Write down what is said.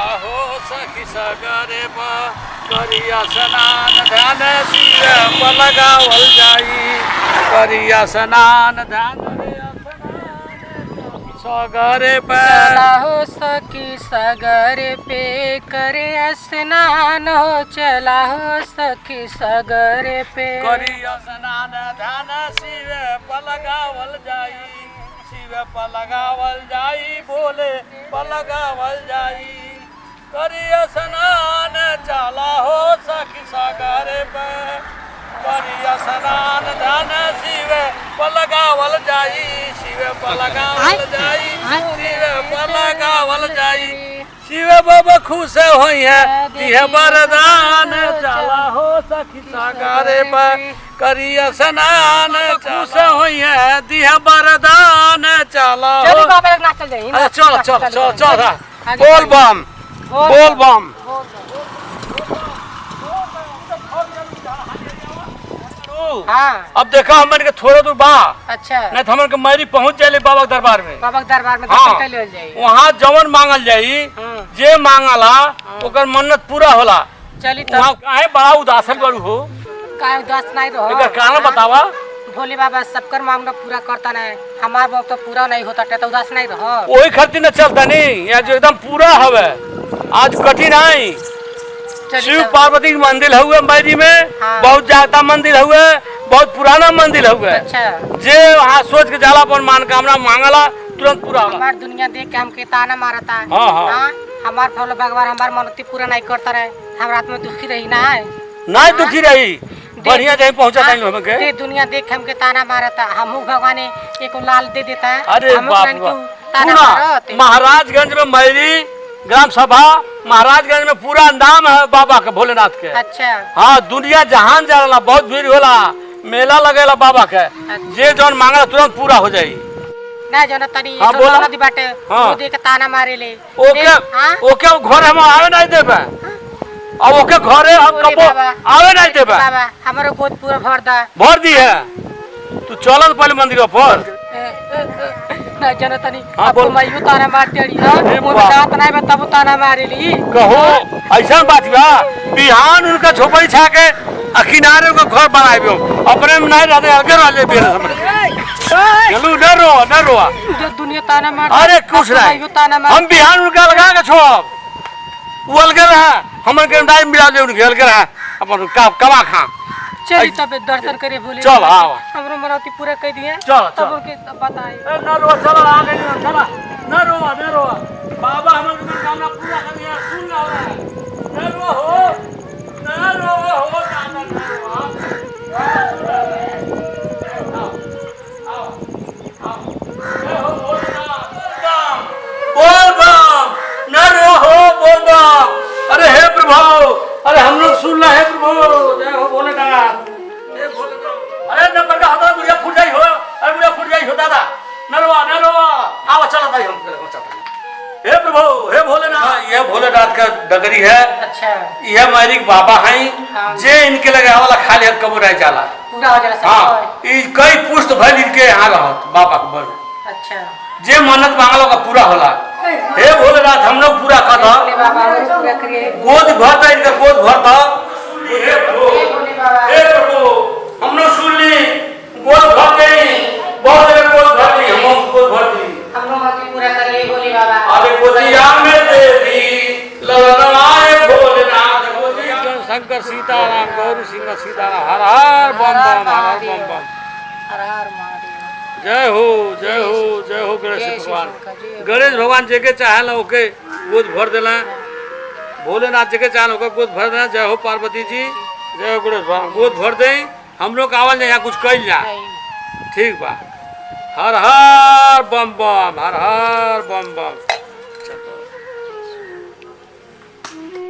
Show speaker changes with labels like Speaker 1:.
Speaker 1: चला हो सखी सगरे करिया स्नान ध्यान शिव लगावल जाई करिया स्नान ध्यान सगरे पे
Speaker 2: चला हो सखी सगरे पे करे स्नान हो चला हो सखी सगरे पे
Speaker 1: करिया स्नान ध्यान शिव लगावल जाई लगावल जाई बोले लगावल जाई करिया स्नान चला हो सखी सागरे पे करिया स्नान ध्यान शिव लगावल जाई शिव लगावल जाई शिव लगावल जाई शिव बाबा खुश होई है दिह वरदान चला हो सखी सागरे पे करिया स्नान खुश होई है दिह वरदान चला हो चल चल चल चल बोल बम बोल बम
Speaker 2: हाँ।
Speaker 1: अब देखा हमन के थोड़ा दूर बा
Speaker 2: अच्छा
Speaker 1: नहीं तो हमन के मैरी पहुंच जाले बाबा के दरबार में
Speaker 2: हाँ।
Speaker 1: वहाँ जवन मांगल जाई जे मांगला ओकर मन्नत पूरा होला
Speaker 2: चली
Speaker 1: वहाँ काहे बड़ा उदासन करू हो
Speaker 2: काहे उदास नहीं रहो
Speaker 1: एकर कारण बतावा
Speaker 2: भोले बाबा सबकर मांगना पूरा करता नहीं हमार बाप तो पूरा नहीं होता तो उदास नहीं रहो
Speaker 1: वही खातिर न चलता नहीं यहाँ जो एकदम पूरा हवे आज कठिन आई शिव पार्वती के मंदिर हुए मैरी में हाँ। बहुत ज्यादा मंदिर हुए बहुत पुराना मंदिर हुए
Speaker 2: अच्छा।
Speaker 1: जे वहाँ सोच के जाला पर मनोकामना मांगला तुरंत पूरा होला
Speaker 2: हमार दुनिया देख के हमके ताना मारता है
Speaker 1: हाँ हाँ।
Speaker 2: हमार भोले भगवान हमार मनोती पूरा नहीं करता रहे हम रात में दुखी रही ना है
Speaker 1: नहीं दुखी रही बढ़िया जगह पहुंचा
Speaker 2: चाहिए दुनिया देख हमके ताना मारता हम भगवान एक लाल दे देता है
Speaker 1: अरे महाराजगंज में मैरी ग्राम सभा महाराजगंज में पूरा नाम है बाबा के भोलेनाथ के
Speaker 2: अच्छा
Speaker 1: हाँ दुनिया जहान जाला बहुत भीड़ होला मेला लगेला बाबा के अच्छा। जे जौन मांगला तुरंत पूरा हो जाई
Speaker 2: ना जौन तनी
Speaker 1: हाँ,
Speaker 2: तो नदी बाटे वो देख ताना मारे ले
Speaker 1: ओके घर हम आवे नहीं देबे अब ओके घरे हम कबो आवे नहीं देबे
Speaker 2: बाबा हमरो गोद पूरा
Speaker 1: भर दी है तू चल पहले मंदिर पर
Speaker 2: ना जन तनी अब मैं ताना मार देड़ी हां वो जात नहीं बा तब ताना मारेली
Speaker 1: कहो ऐसा बात बा बिहान उनका झोपड़ी छा के किनारे का घर बनाइबो अपने में नहीं रहते अलग रह ले बेरे समझ चलू न रो
Speaker 2: जो दुनिया ताना मार
Speaker 1: अरे कुछ नहीं हम बिहान उनका लगा के छोड़ वो अलग रहा हमन के डाई मिला दे उनके अलग रहा अपन कमा खा
Speaker 2: चली तब दर्शन करे बोले
Speaker 1: चल आओ
Speaker 2: हमरो मनौती पूरा कर दिए
Speaker 1: चल
Speaker 2: तब उनके बताई
Speaker 1: न रो चल आ गए चल न रो बाबा हमन के कामना पूरा कर दिया सुन ना न रो हो कामना न रो बोल बम अरे हे प्रभु अरे हम लोग सुन रहे हैं प्रभु जय हो भोलेनाथ अरे न बड़का होता बुढ़िया फूट जाई हो अरे बुढ़िया फूट जाई हो दादा न रो आओ चलो भाई हम हे प्रभु हे भोलेनाथ ये भोलेनाथ का डगरी है
Speaker 2: अच्छा
Speaker 1: ये हमारी बाबा हैं हाँ। जे इनके लगे वाला खाली हाथ कबो नहीं जाला
Speaker 2: पूरा हो जाला
Speaker 1: हाँ ई कई पुष्ट भर इनके यहाँ रहत बाबा के बल
Speaker 2: अच्छा जे
Speaker 1: मन्नत मांगलो का पूरा होला हे भोलेनाथ हम लोग पूरा कर गोद भरता इनका गोद भरता हे प्रभु हम लोग सुन ली गोद भर गई बहुत जगह गोद भर ली हम गोद भर दी
Speaker 2: हम लोग पूरा कर लिए भोले बाबा
Speaker 1: अरे गोदिया में दे दी ललनाए भोलेनाथ गोदिया शंकर सीताराम गौरी सिंह सीताराम हर हर बम बम हर हर महादेव जय हो गणेश भगवान गणेश भगवान जेके चाहे ओके गोद भर देला भोलेनाथ जेके चाहे ओके गोद भर देला जय हो पार्वती जी जय हो गणेश भगवान गोद भर दे हम लोग आवल यहाँ कुछ कल जा ठीक बा हर हर बम बम हर हर बम बम